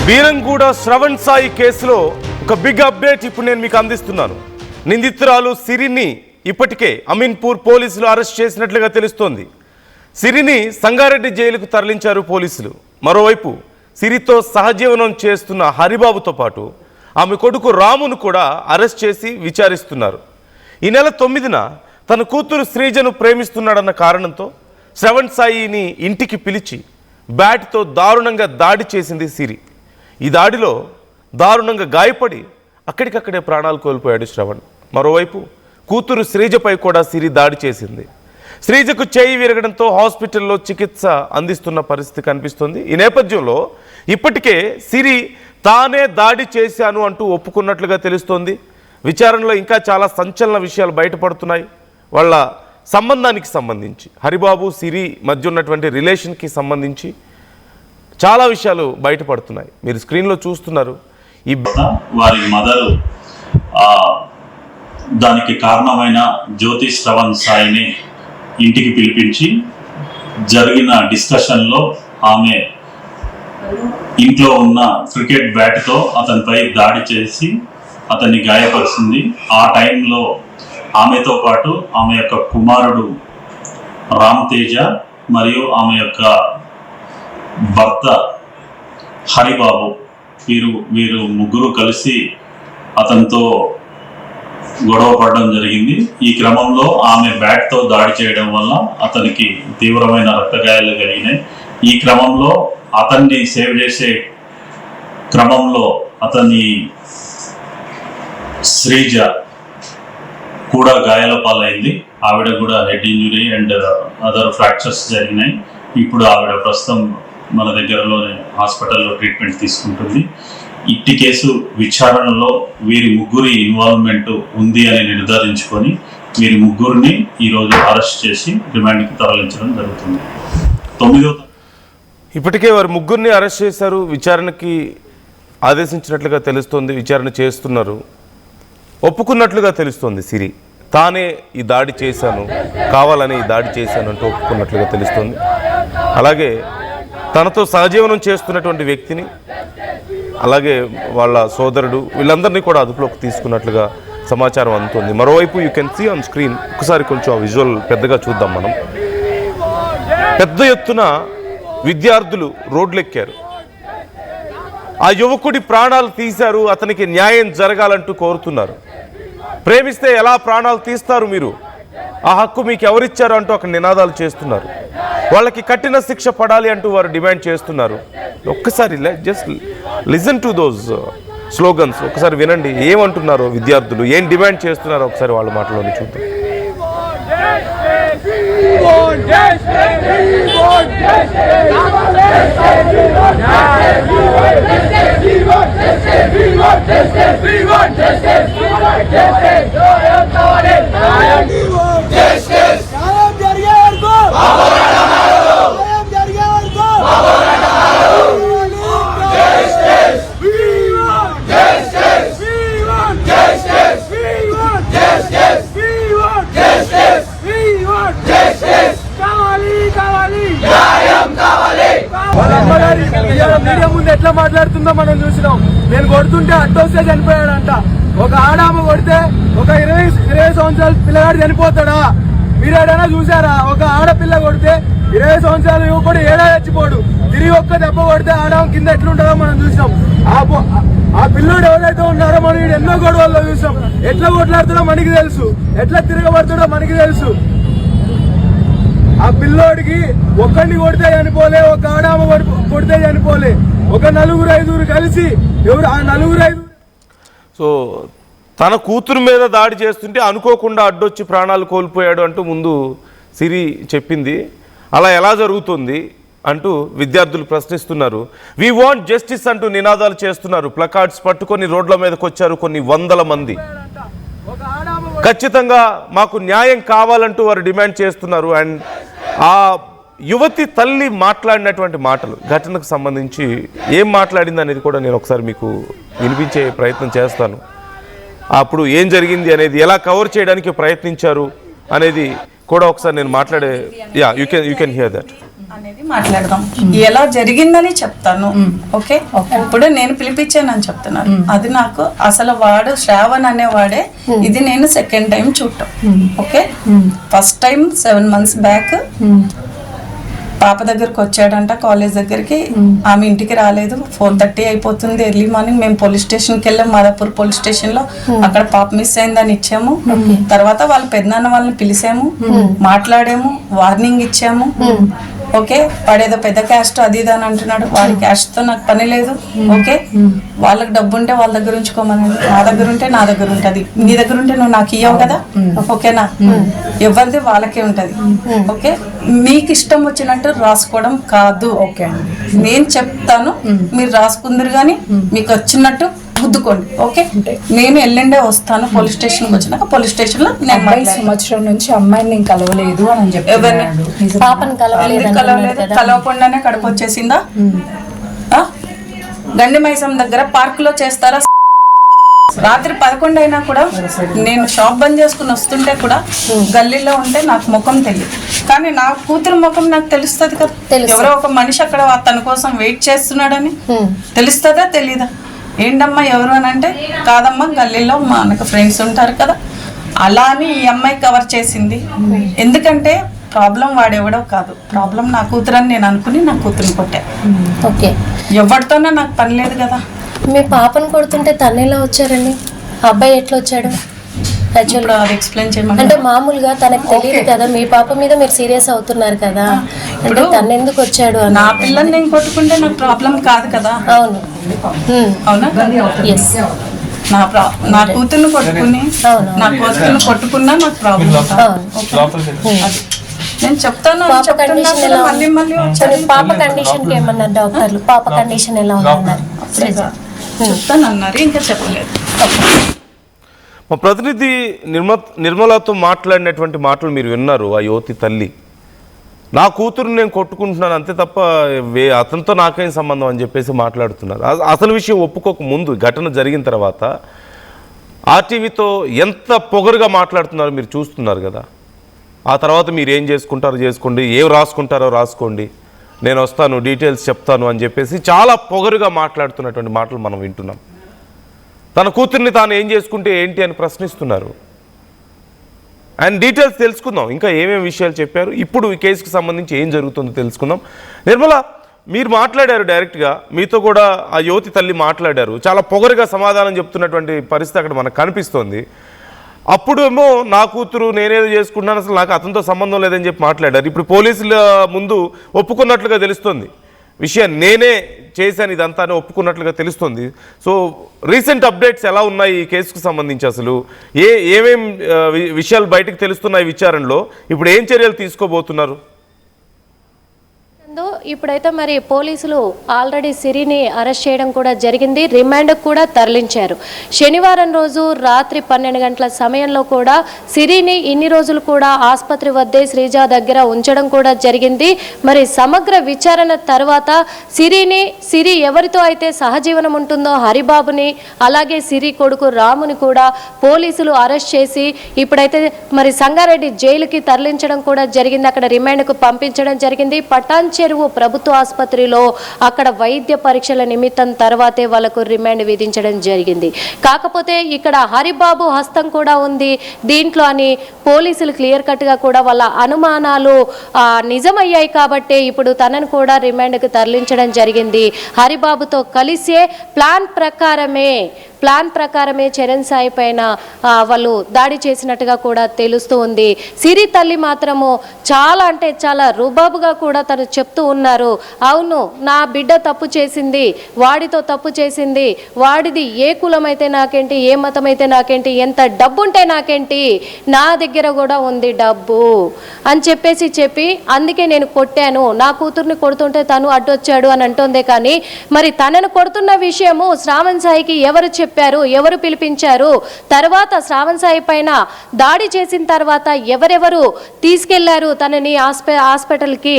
బీరంగూడ శ్రవణ్ సాయి కేసులో ఒక big update ఇప్పుడు నేను మీకు అందిస్తున్నాను. నిందితురాలు సిరిని ఇప్పటికే అమీన్పూర్ పోలీసులు అరెస్ట్ చేసినట్లుగా తెలుస్తోంది. సిరిని సంగారెడ్డి జైలుకు తరలించారు పోలీసులు. మరోవైపు సిరితో సహజీవనం చేస్తున్న హరిబాబుతో పాటు ఆమె కొడుకు రామును కూడా అరెస్ట్ చేసి విచారిస్తున్నారు. ఈ నెల 9న తన కూతురు శ్రీజను ప్రేమిస్తున్నాడన్న కారణంతో శ్రవణ్ సాయిని ఇంటికి పిలిచి బ్యాట్తో దారుణంగా దాడి చేసింది సిరి. ఈ దాడిలో దారుణంగా గాయపడి అక్కడికక్కడే ప్రాణాలు కోల్పోయాడు శ్రవణ్. మరోవైపు కూతురు శ్రీజపై కూడా సిరి దాడి చేసింది. శ్రీజకు చేయి విరగడంతో హాస్పిటల్లో చికిత్స అందిస్తున్న పరిస్థితి కనిపిస్తుంది. ఈ నేపథ్యంలో ఇప్పటికే సిరి తానే దాడి చేశాను అంటూ ఒప్పుకున్నట్లుగా తెలుస్తోంది. విచారణలో ఇంకా చాలా సంచలన విషయాలు బయటపడుతున్నాయి. వాళ్ళ సంబంధానికి సంబంధించి, హరిబాబు సిరి మధ్య ఉన్నటువంటి రిలేషన్కి సంబంధించి చాలా విషయాలు బయటపడుతున్నాయి. మీరు స్క్రీన్లో చూస్తున్నారు. ఈ వారి మదరు దానికి కారణమైన జ్యోతి శ్రవణ్ సాయిని ఇంటికి పిలిపించి జరిగిన డిస్కషన్లో ఆమె ఇంట్లో ఉన్న క్రికెట్ బ్యాట్తో అతనిపై దాడి చేసి అతన్ని గాయపరిచింది. ఆ టైంలో ఆమెతో పాటు ఆమె యొక్క కుమారుడు రామ్ తేజ మరియు ఆమె యొక్క భర్త హరిబాబు వీరు ముగ్గురు కలిసి అతనితో గొడవ పడడం జరిగింది. ఈ క్రమంలో ఆమె బ్యాట్తో దాడి చేయడం వల్ల అతనికి తీవ్రమైన రక్తగాయాలు కలిగినాయి. ఈ క్రమంలో అతన్ని సేవ్ చేసే క్రమంలో అతని శ్రీజ కూడా గాయాల పాలైంది. ఆవిడ కూడా head injury and other fractures జరిగినాయి. ఇప్పుడు ఆవిడ ప్రస్తుతం మన దగ్గరలోనే హాస్పిటల్లో ట్రీట్మెంట్ తీసుకుంటుంది. ఇట్టి కేసు విచారణలో వీరి ముగ్గురి ఇన్వాల్వ్మెంట్ ఉంది అని నిర్ధారించుకొని వీరి ముగ్గురిని ఈరోజు అరెస్ట్ చేసి రిమాండ్కి తరలించడం జరుగుతుంది. 9వ ఇప్పటికే వారి ముగ్గురిని అరెస్ట్ చేశారు. విచారణకి ఆదేశించినట్లుగా తెలుస్తోంది. విచారణ చేస్తున్నారు. ఒప్పుకున్నట్లుగా తెలుస్తోంది. సిరి తానే ఈ దాడి చేశాను, కావాలని ఈ దాడి చేశాను అంటూ ఒప్పుకున్నట్లుగా తెలుస్తోంది. అలాగే తనతో సహజీవనం చేస్తున్నటువంటి వ్యక్తిని, అలాగే వాళ్ళ సోదరుడు, వీళ్ళందరినీ కూడా అదుపులోకి తీసుకున్నట్లుగా సమాచారం అందుతుంది. మరోవైపు you can see on screen, ఒకసారి కొంచెం ఆ విజువల్ పెద్దగా చూద్దాం మనం. పెద్ద ఎత్తున విద్యార్థులు రోడ్లెక్కారు. ఆ యువకుడి ప్రాణాలు తీశారు, అతనికి న్యాయం జరగాలంటూ కోరుతున్నారు. ప్రేమిస్తే ఎలా ప్రాణాలు తీస్తారు మీరు, ఆ హక్కు మీకు ఎవరిచ్చారు అంటూ అక్కడ నినాదాలు చేస్తున్నారు. వాళ్ళకి కఠిన శిక్ష పడాలి అంటూ వారు డిమాండ్ చేస్తున్నారు. ఒక్కసారి just listen to those slogans. ఒకసారి వినండి ఏమంటున్నారో విద్యార్థులు, ఏం డిమాండ్ చేస్తున్నారో ఒకసారి వాళ్ళ మాటలోనే చూద్దాం. మీడియా ముందు ఎట్లా మాట్లాడుతుందో మనం చూసినాం. నేను కొడుతుంటే అట్టొస్తే చనిపోయాడంట. ఒక ఆడామ కొడితే ఒక 20 సంవత్సరాల పిల్లగాడు చనిపోతాడా? మీరు ఏడైనా చూసారా? ఒక ఆడపిల్ల కొడితే 20 సంవత్సరాల యువకుడు ఏడా చచ్చిపోడు. తిరిగి ఒక్క దెబ్బ కొడితే ఆడామ కింద ఎట్లుంటుందో మనం చూసినాం. ఆ పిల్లోడు ఎవరైతే ఉన్నారో మనం ఎన్నో గొడవల్లో చూసాం. ఎట్లా కొట్లాడుతాడో మనకి తెలుసు, ఎట్లా తిరగబడుతాడో మనకి తెలుసు. ఆ పిల్లోడికి ఒక్కడిని కొడితే చనిపోలే, ఒక ఆడామ కొడితే చనిపోలే. ఒక 4-5 కలిసి ఎవరు ఆ 4-5. సో తన కూతురు మీద దాడి చేస్తుంటే అనుకోకుండా అడ్డొచ్చి ప్రాణాలు కోల్పోయాడు అంటూ ముందు సిరి చెప్పింది. అలా ఎలా జరుగుతుంది అంటూ విద్యార్థులు ప్రశ్నిస్తున్నారు. వి వాంట్ జస్టిస్ అంటూ నినాదాలు చేస్తున్నారు. ప్లకార్డ్స్ పట్టుకొని రోడ్ల మీదకి వచ్చారు కొన్ని వందల మంది. ఖచ్చితంగా మాకు న్యాయం కావాలంటూ వారు డిమాండ్ చేస్తున్నారు. అండ్ ఆ యువతి తల్లి మాట్లాడినటువంటి మాటలు, ఘటనకు సంబంధించి ఏం మాట్లాడింది అనేది కూడా నేను ఒకసారి మీకు వినిపించే ప్రయత్నం చేస్తాను. అప్పుడు ఏం జరిగింది అనేది, ఎలా కవర్ చేయడానికి ప్రయత్నించారు అనేది కూడా ఒకసారి నేను మాట్లాడే. You can hear that. అనేది మాట్లాడదాం. ఎలా జరిగిందని చెప్తాను. ఓకే, ఇప్పుడు నేను పిలిపించానని చెప్తున్నాను. అది నాకు అసలు వాడు శ్రావణ్ అనేవాడే. ఇది నేను సెకండ్ టైం చూడటం. Okay, first time 7 months back పాప దగ్గరకు వచ్చాడంట, కాలేజ్ దగ్గరికి. ఆమె ఇంటికి రాలేదు. 4:30 అయిపోతుంది, ఎర్లీ మార్నింగ్. మేము పోలీస్ స్టేషన్కి వెళ్ళాం, మాదాపూర్ పోలీస్ స్టేషన్ లో. అక్కడ పాప మిస్ అయిందని ఇచ్చాము. తర్వాత వాళ్ళ పెద్దనాన్న వాళ్ళని పిలిచాము, మాట్లాడాము, వార్నింగ్ ఇచ్చాము. ఓకే, వాడేదో పెద్ద క్యాస్ట్ అది ఇది అని అంటున్నాడు. వాడి క్యాస్ట్ తో నాకు పని లేదు. ఓకే, వాళ్ళకి డబ్బు ఉంటే వాళ్ళ దగ్గర ఉంచుకోమనండి, నా దగ్గర ఉంటే నా దగ్గర ఉంటది. నీ దగ్గర ఉంటే నువ్వు నాకు ఇవ్వవు కదా. ఓకేనా, ఎవరిది వాళ్ళకే ఉంటది. ఓకే, మీకు ఇష్టం వచ్చినట్టు రాసుకోవడం కాదు. ఓకే, నేను చెప్తాను, మీరు రాసుకుందరు కానీ మీకు వచ్చినట్టు గుద్దుకోండి. ఓకే, నేను ఎల్లుండే వస్తాను. పోలీస్ స్టేషన్కి వచ్చినాక పోలీస్ స్టేషన్ లో నేను సంవత్సరం నుంచి అమ్మాయిని నేను కలవలేదు అని చెప్పి పాపను కలవకుండానే కడుపు వచ్చేసిందా? గండి మైసం దగ్గర పార్క్ లో చేస్తారా? రాత్రి 11 అయినా కూడా నేను షాప్ బంద్ చేసుకుని వస్తుంటే కూడా గల్లీలో ఉంటే నాకు ముఖం తెలియదు, కానీ నా కూతురు ముఖం నాకు తెలుస్తుంది కదా. ఎవరో ఒక మనిషి అక్కడ తన కోసం వెయిట్ చేస్తున్నాడని తెలుస్తుందా తెలీదా? ఏంటమ్మా ఎవరు అని అంటే, కాదమ్మా గల్లీలో మనకు ఫ్రెండ్స్ ఉంటారు కదా. అలా అని ఈ అమ్మాయి కవర్ చేసింది. ఎందుకంటే ప్రాబ్లం వాడెవడో కాదు, ప్రాబ్లం నా కూతురు అని నేను అనుకుని నా కూతురుని కొట్టా. ఓకే, ఎవరితోనే నాకు పని లేదు కదా. మీ పాపను కొడుతుంటే తను ఎలా వచ్చారండి? అబ్బాయి ఎట్లా వచ్చాడు? యాక్చువల్గా అది ఎక్స్ప్లెయిన్ చేయమని. అంటే మామూలుగా తనకు తెలియదు కదా, మీ పాప మీద మీరు సీరియస్ అవుతున్నారు కదా, అంటే తను ఎందుకు వచ్చాడు? నా పిల్లని నేను కొట్టుకుంటే నాకు ప్రాబ్లం కాదు కదా. అవును, అవునా? ఎస్, నా కూతుర్ని కొట్టుకుని నా కూతుర్ని కొట్టుకున్నా నాకు ప్రాబ్లం కాదు. నేను చెప్తాను, మళ్ళీ మళ్ళీ పాప కండిషన్ కి ఏమన్నారు డాక్టర్లు? పాప కండిషన్ ఎలా ఉందన్నారు? చెప్తాను అన్నారు, ఇంకా చెప్పలేదు. మా ప్రతినిధి నిర్మలతో మాట్లాడినటువంటి మాటలు మీరు విన్నారు. ఆ యువతి తల్లి, నా కూతురు నేను కొట్టుకుంటున్నాను అంతే తప్ప అతనితో నాకేం సంబంధం అని చెప్పేసి మాట్లాడుతున్నారు. అసలు విషయం ఒప్పుకోక ముందు ఘటన జరిగిన తర్వాత ఆర్టీవీతో ఎంత పొగరుగా మాట్లాడుతున్నారో మీరు చూస్తున్నారు కదా. ఆ తర్వాత మీరు ఏం చేసుకుంటారో చేసుకోండి, ఏం రాసుకుంటారో రాసుకోండి, నేను వస్తాను డీటెయిల్స్ చెప్తాను అని చెప్పేసి చాలా పొగరుగా మాట్లాడుతున్నటువంటి మాటలు మనం వింటున్నాం. తన కూతుర్ని తాను ఏం చేసుకుంటే ఏంటి అని ప్రశ్నిస్తున్నారు. అండ్ డీటెయిల్స్ తెలుసుకుందాం, ఇంకా ఏమేమి విషయాలు చెప్పారు, ఇప్పుడు ఈ కేసుకు సంబంధించి ఏం జరుగుతుందో తెలుసుకుందాం. నిర్మల, మీరు మాట్లాడారు డైరెక్ట్గా, మీతో కూడా ఆ యువతి తల్లి మాట్లాడారు. చాలా పొగరుగా సమాధానం చెప్తున్నటువంటి పరిస్థితి అక్కడ మనకు కనిపిస్తోంది. అప్పుడు ఏమో నా కూతురు నేనేదో చేసుకుంటున్నాను, అసలు నాకు అతనితో సంబంధం లేదని చెప్పి మాట్లాడారు. ఇప్పుడు పోలీసుల ముందు ఒప్పుకున్నట్లుగా తెలుస్తుంది విషయం, నేనే చేశాను ఇదంతా అని ఒప్పుకున్నట్లుగా తెలుస్తుంది. సో రీసెంట్ అప్డేట్స్ ఎలా ఉన్నాయి ఈ కేసుకు సంబంధించి, అసలు ఏమేం విషయాలు బయటకు తెలుస్తున్నాయి విచారణలో, ఇప్పుడు ఏం చర్యలు తీసుకోబోతున్నారు? ఇప్పుడైతే మరి పోలీసులు ఆల్రెడీ సిరిని అరెస్ట్ చేయడం కూడా జరిగింది, రిమాండ్కు కూడా తరలించారు. శనివారం రోజు రాత్రి 12 గంటల సమయంలో కూడా సిరిని ఇన్ని రోజులు కూడా ఆసుపత్రి వద్దే శ్రీజ దగ్గర ఉంచడం కూడా జరిగింది. మరి సమగ్ర విచారణ తర్వాత సిరి ఎవరితో అయితే సహజీవనం ఉంటుందో హరిబాబుని, అలాగే సిరి కొడుకు రాముని కూడా పోలీసులు అరెస్ట్ చేసి ఇప్పుడైతే మరి సంగారెడ్డి జైలుకి తరలించడం కూడా జరిగింది. అక్కడ రిమాండ్కు పంపించడం జరిగింది. పటాన్ చెరువు ప్రభుత్వ ఆసుపత్రిలో అక్కడ వైద్య పరీక్షల నిమిత్తం తర్వాతే వాళ్ళకు రిమాండ్ విధించడం జరిగింది. కాకపోతే ఇక్కడ హరిబాబు హస్తం కూడా ఉంది దీంట్లో అని పోలీసులు క్లియర్ కట్గా కూడా వాళ్ళ అనుమానాలు నిజమయ్యాయి. కాబట్టి ఇప్పుడు తనను కూడా రిమాండ్కు తరలించడం జరిగింది. హరిబాబుతో కలిసే ప్లాన్ ప్రకారమే చరణ్ సాయి పైన వాళ్ళు దాడి చేసినట్టుగా కూడా తెలుస్తూ ఉంది. సిరి తల్లి మాత్రము చాలా అంటే చాలా రుబాబుగా కూడా తను చెప్తూ ఉన్నారు. అవును, నా బిడ్డ తప్పు చేసింది, వాడితో తప్పు చేసింది, వాడిది ఏ కులం అయితే నాకేంటి, ఏ మతం అయితే నాకేంటి, ఎంత డబ్బు ఉంటే నాకేంటి, నా దగ్గర కూడా ఉంది డబ్బు అని చెప్పి అందుకే నేను కొట్టాను, నా కూతుర్ని కొడుతుంటే తను అడ్డొచ్చాడు అని అంటోందే. కానీ మరి తనను కొడుతున్న విషయము శ్రావణ్ సాయికి ఎవరు చెప్పారు, ఎవరు పిలిపించారు, తర్వాత శ్రావణ్ సాయి పైన దాడి చేసిన తర్వాత ఎవరెవరు తీసుకెళ్లారు తనని హాస్పిటల్కి,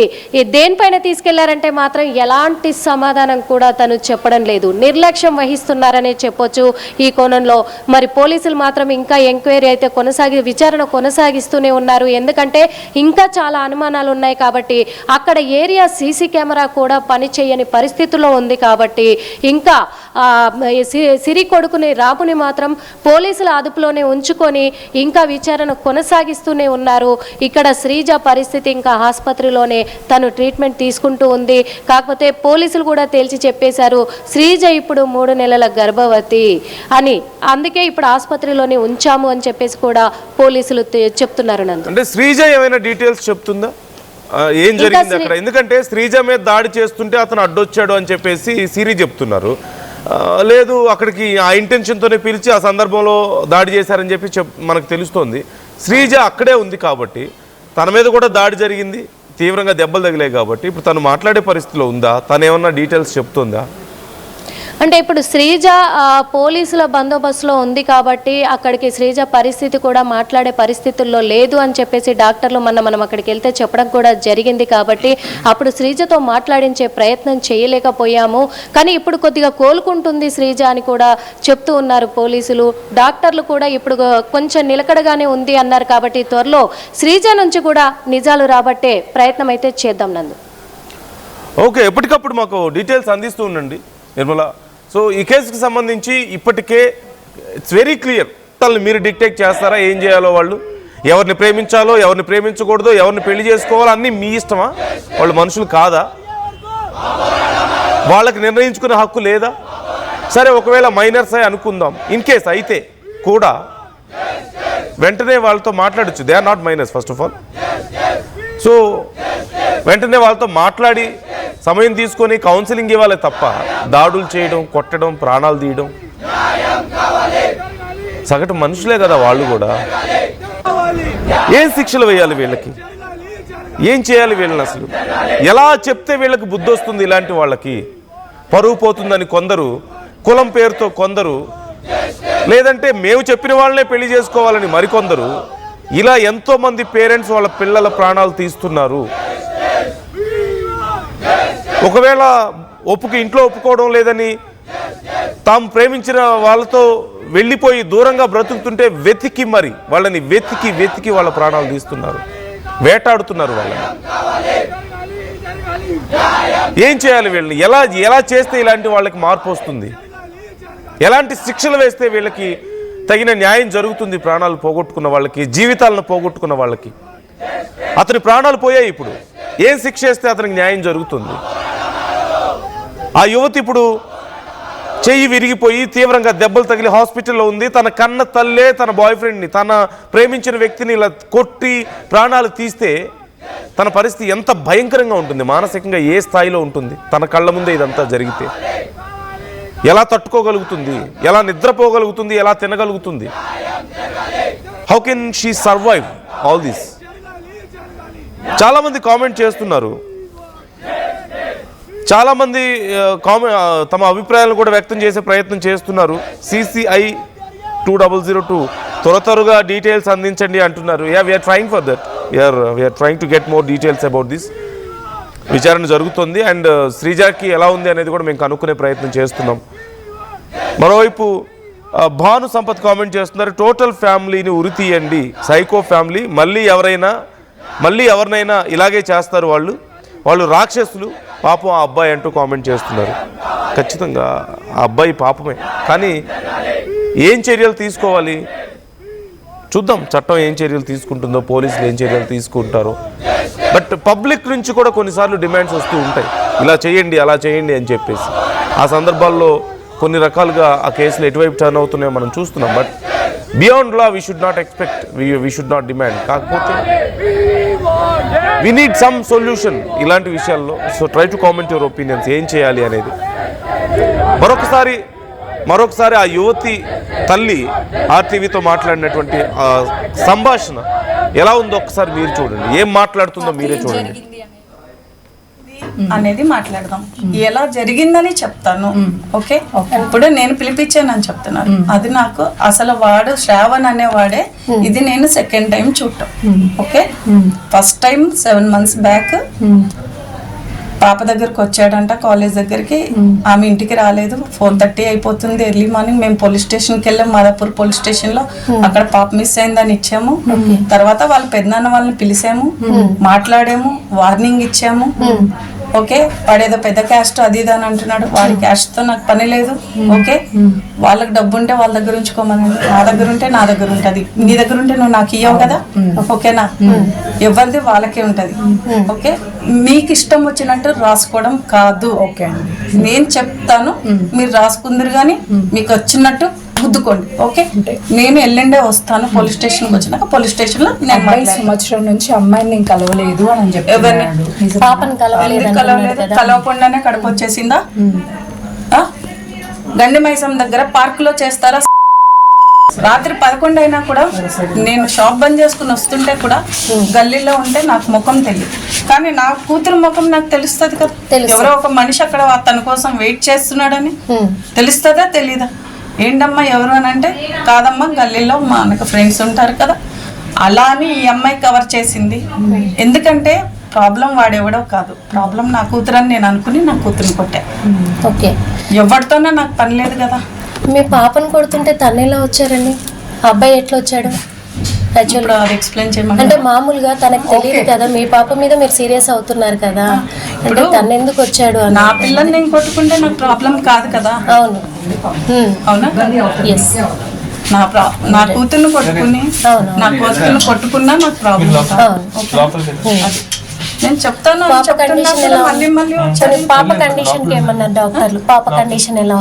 దేనిపైన తీసుకెళ్లారంటే మాత్రం ఎలాంటి సమాధానం కూడా తను చెప్పడం లేదు. నిర్లక్ష్యం వహిస్తున్నారనే చెప్పొచ్చు ఈ కోణంలో. మరి పోలీసులు మాత్రం ఇంకా ఎంక్వైరీ అయితే విచారణ కొనసాగిస్తూనే ఉన్నారు. ఎందుకంటే ఇంకా చాలా అనుమానాలు ఉన్నాయి కాబట్టి, అక్కడ ఏరియా సీసీ కెమెరా కూడా పనిచేయని పరిస్థితిలో ఉంది కాబట్టి ఇంకా సిరి కొడుకుని రాముని మాత్రం పోలీసుల అదుపులోనే ఉంచుకొని ఇంకా విచారణ కొనసాగిస్తూనే ఉన్నారు. ఇక్కడ శ్రీజ పరిస్థితి ఇంకా ఆసుపత్రిలోనే తను ట్రీట్మెంట్ తీసుకుంటూ ఉంది. కాకపోతే పోలీసులు కూడా తేల్చి చెప్పేశారు శ్రీజ ఇప్పుడు 3 నెలల గర్భవతి అని, అందుకే ఇప్పుడు ఆసుపత్రిలోనే ఉంచాము అని చెప్పేసి కూడా పోలీసులు చెప్తున్నారు. నందు అంటే శ్రీజ ఏమైనా డీటెయిల్స్ చెప్తుందా ఏం జరిగింది అక్కడ? ఎందుకంటే శ్రీజ మీద దాడి చేస్తుంటే అతను అడ్డొచ్చాడు అని చెప్పేసి సిరి చెప్తున్నారు. లేదు అక్కడికి ఆ ఇంటెన్షన్తోనే పిలిచి ఆ సందర్భంలో దాడి చేశారని చెప్పి మనకు తెలుస్తోంది. శ్రీజ అక్కడే ఉంది కాబట్టి తన మీద కూడా దాడి జరిగింది, తీవ్రంగా దెబ్బలు తగిలాయి కాబట్టి ఇప్పుడు తను మాట్లాడే పరిస్థితిలో ఉందా? తను ఏమన్నా డీటెయిల్స్ చెప్తుందా? అంటే ఇప్పుడు శ్రీజ పోలీసుల బందోబస్తులో ఉంది కాబట్టి అక్కడికి శ్రీజ పరిస్థితి కూడా మాట్లాడే పరిస్థితుల్లో లేదు అని చెప్పేసి డాక్టర్లు మనం అక్కడికి వెళ్తే చెప్పడం కూడా జరిగింది. కాబట్టి అప్పుడు శ్రీజతో మాట్లాడించే ప్రయత్నం చేయలేకపోయాము. కానీ ఇప్పుడు కొద్దిగా కోలుకుంటుంది శ్రీజ అని కూడా చెప్తూ ఉన్నారు పోలీసులు. డాక్టర్లు కూడా ఇప్పుడు కొంచెం నిలకడగానే ఉంది అన్నారు. కాబట్టి త్వరలో శ్రీజ నుంచి కూడా నిజాలు రాబట్టే ప్రయత్నం అయితే చేద్దాం. నందు ఓకే, ఎప్పటికప్పుడు మాకు డీటెయిల్స్ అందిస్తూ ఉండండి నిర్మల. సో ఈ కేసుకి సంబంధించి ఇప్పటికే ఇట్స్ వెరీ క్లియర్. వాళ్ళని మీరు డిక్టేట్ చేస్తారా ఏం చేయాలో? వాళ్ళు ఎవరిని ప్రేమించాలో, ఎవరిని ప్రేమించకూడదో, ఎవరిని పెళ్లి చేసుకోవాలో అన్నీ మీ ఇష్టమా? వాళ్ళు మనుషులు కాదా? వాళ్ళకి నిర్ణయించుకునే హక్కు లేదా? సరే ఒకవేళ మైనర్స్ అయి అనుకుందాం, ఇన్ కేస్ అయితే కూడా వెంటనే వాళ్ళతో మాట్లాడచ్చు. They are not minors first of all. So వెంటనే వాళ్ళతో మాట్లాడి సమయం తీసుకొని కౌన్సిలింగ్ ఇవ్వాలి తప్ప దాడులు చేయడం, కొట్టడం, ప్రాణాలు తీయడం, సగటు మనుషులే కదా వాళ్ళు కూడా. ఏం శిక్షలు వేయాలి వీళ్ళకి? ఏం చేయాలి వీళ్ళని? అసలు ఎలా చెప్తే వీళ్ళకి బుద్ధి వస్తుంది? ఇలాంటి వాళ్ళకి పరువు పోతుందని కొందరు, కులం పేరుతో కొందరు, లేదంటే మేము చెప్పిన వాళ్ళనే పెళ్లి చేసుకోవాలని మరికొందరు, ఇలా ఎంతోమంది పేరెంట్స్ వాళ్ళ పిల్లల ప్రాణాలు తీస్తున్నారు. ఒకవేళ ఇంట్లో ఒప్పుకోవడం లేదని తాము ప్రేమించిన వాళ్ళతో వెళ్ళిపోయి దూరంగా బ్రతుకుతుంటే వాళ్ళని వెతికి వాళ్ళ ప్రాణాలు తీస్తున్నారు, వేటాడుతున్నారు వాళ్ళని. ఏం చేయాలి వీళ్ళని? ఎలా చేస్తే ఇలాంటి వాళ్ళకి మార్పు వస్తుంది? ఎలాంటి శిక్షలు వేస్తే వీళ్ళకి తగిన న్యాయం జరుగుతుంది? ప్రాణాలు పోగొట్టుకున్న వాళ్ళకి, జీవితాలను పోగొట్టుకున్న వాళ్ళకి. అతని ప్రాణాలు పోయాయి, ఇప్పుడు ఏం శిక్ష వేస్తే అతనికి న్యాయం జరుగుతుంది? ఆ యువతి ఇప్పుడు చెయ్యి విరిగిపోయి తీవ్రంగా దెబ్బలు తగిలి హాస్పిటల్లో ఉంది. తన కన్న తల్లే తన బాయ్ ఫ్రెండ్ని, తన ప్రేమించిన వ్యక్తిని ఇలా కొట్టి ప్రాణాలు తీస్తే తన పరిస్థితి ఎంత భయంకరంగా ఉంటుంది, మానసికంగా ఏ స్థాయిలో ఉంటుంది? తన కళ్ళ ముందే ఇదంతా జరిగితే ఎలా తట్టుకోగలుగుతుంది? ఎలా నిద్రపోగలుగుతుంది? ఎలా తినగలుగుతుంది? How can she survive all this? చాలామంది కామెంట్ చేస్తున్నారు, చాలామంది తమ అభిప్రాయాలను కూడా వ్యక్తం చేసే ప్రయత్నం చేస్తున్నారు. CCI 2002 త్వరగా డీటెయిల్స్ అందించండి అంటున్నారు. We're trying for that. We're trying to get more details about this. విచారణ జరుగుతుంది అండ్ శ్రీజాకి ఎలా ఉంది అనేది కూడా మేము కనుక్కునే ప్రయత్నం చేస్తున్నాం. మరోవైపు భాను సంపత్ కామెంట్ చేస్తున్నారు, టోటల్ ఫ్యామిలీని ఉరి తీయండి, సైకో ఫ్యామిలీ, మళ్ళీ ఎవరినైనా ఇలాగే చేస్తారు, వాళ్ళు రాక్షసులు, పాపం ఆ అబ్బాయి అంటూ కామెంట్ చేస్తున్నారు. ఖచ్చితంగా ఆ అబ్బాయి పాపమే, కానీ ఏం చర్యలు తీసుకోవాలి చూద్దాం. చట్టం ఏం చర్యలు తీసుకుంటుందో, పోలీసులు ఏం చర్యలు తీసుకుంటారో. బట్ పబ్లిక్ నుంచి కూడా కొన్నిసార్లు డిమాండ్స్ వస్తూ ఉంటాయి, ఇలా చేయండి అలా చేయండి అని చెప్పేసి. ఆ సందర్భాల్లో కొన్ని రకాలుగా ఆ కేసులు ఎటువైపు టర్న్ అవుతున్నాయో మనం చూస్తున్నాం. But beyond law we should not expect, we should not demand. కాకపోతే వీ నీడ్ సమ్ సొల్యూషన్ ఇలాంటి విషయాల్లో. So try to comment your opinions, ఏం చేయాలి అనేది. మరొకసారి ఆ యువతి తల్లి ఆర్టీవీతో మాట్లాడినటువంటి సంభాషణ ఎలా ఉందో ఒకసారి మీరు చూడండి, ఏం మాట్లాడుతుందో మీరే చూడండి. అనేది మాట్లాడదాం. ఎలా జరిగిందని చెప్తాను. ఓకే, ఇప్పుడు నేను పిలిపించానని చెప్తున్నాను. అది నాకు అసలు వాడు శ్రావణ్ అనేవాడే. ఇది నేను సెకండ్ టైం చూడటం. Okay, first time 7 months back పాప దగ్గరకు వచ్చాడంట, కాలేజ్ దగ్గరికి. ఆమె ఇంటికి రాలేదు. 4:30 అయిపోతుంది, ఎర్లీ మార్నింగ్. మేము పోలీస్ స్టేషన్కి వెళ్ళాము, మాదాపూర్ పోలీస్ స్టేషన్ లో. అక్కడ పాప మిస్ అయిందని ఇచ్చాము. తర్వాత వాళ్ళ పెద్దనాన్న వాళ్ళని పిలిచాము, మాట్లాడాము, వార్నింగ్ ఇచ్చాము. ఓకే, వాడేదో పెద్ద క్యాస్ట్ అది ఇది అని అంటున్నాడు. వాడి క్యాస్ట్ తో నాకు పని లేదు. ఓకే, వాళ్ళకి డబ్బు ఉంటే వాళ్ళ దగ్గర ఉంచుకోమనండి, నా దగ్గర ఉంటే నా దగ్గర ఉంటది. నీ దగ్గర ఉంటే నువ్వు నాకు ఇయ్యవు కదా. ఓకేనా, ఎవరిది వాళ్ళకే ఉంటది. ఓకే, మీకు ఇష్టం వచ్చినట్టు రాసుకోవడం కాదు. ఓకే, నేను చెప్తాను, మీరు రాసుకుందరు కానీ మీకు వచ్చినట్టు గుద్దుకోండి. ఓకే, నేను ఎల్లుండే వస్తాను పోలీస్ స్టేషన్కి. వచ్చినాక పోలీస్ స్టేషన్ లో నేను అబ్బాయి సంవత్సరం నుంచి అమ్మాయిని నేను కలవలేదు అని చెప్పి ఎవరిని పాపను కలవలేదు. కలవకుండానే కడుపు వచ్చేసిందా? గండి మైసం దగ్గర పార్క్ లో చేస్తారా? రాత్రి 11 అయినా కూడా నేను షాప్ బంద్ చేసుకుని వస్తుంటే కూడా గల్లీలో ఉంటే నాకు ముఖం తెలియదు, కానీ నా కూతురు ముఖం నాకు తెలుస్తుంది కదా. ఎవరో ఒక మనిషి అక్కడ తన కోసం వెయిట్ చేస్తున్నాడని తెలుస్తుందా తెలీదా? ఏంటమ్మా ఎవరు అని అంటే, కాదమ్మా గల్లీలో మనకు ఫ్రెండ్స్ ఉంటారు కదా. అలా అని ఈ అమ్మాయి కవర్ చేసింది. ఎందుకంటే ప్రాబ్లం వాడెవడో కాదు, ప్రాబ్లం నా కూతురు అని నేను అనుకుని నా కూతురుని కొట్టా. ఓకే, ఎవరితోనే నాకు పని లేదు కదా. మీ పాపను కొడుతుంటే తను ఎలా వచ్చారండి? అబ్బాయి ఎట్లా వచ్చాడు? ఇప్పుడు అది ఎక్స్ప్లెయిన్ చేయమని. అంటే మామూలుగా తనకు తెలియదు కదా, మీ పాప మీద మీరు సీరియస్ అవుతున్నారు కదా, అంటే తను ఎందుకు వచ్చాడు అని. నా పిల్లని నేను కొట్టుకుంటే నాకు ప్రాబ్లం కాదు కదా. అవును, అవునా? ఎస్, నా కూతుర్ని కొట్టుకుని నా కూతుర్ని కొట్టుకున్నా నాకు ప్రాబ్లం కాదు. నేను చెప్తాను, పాప కండిషన్ ఎలా? మళ్ళీ మళ్ళీ పాప కండిషన్ కి ఏమన్నారు డాక్టర్లు? పాప కండిషన్ ఎలా?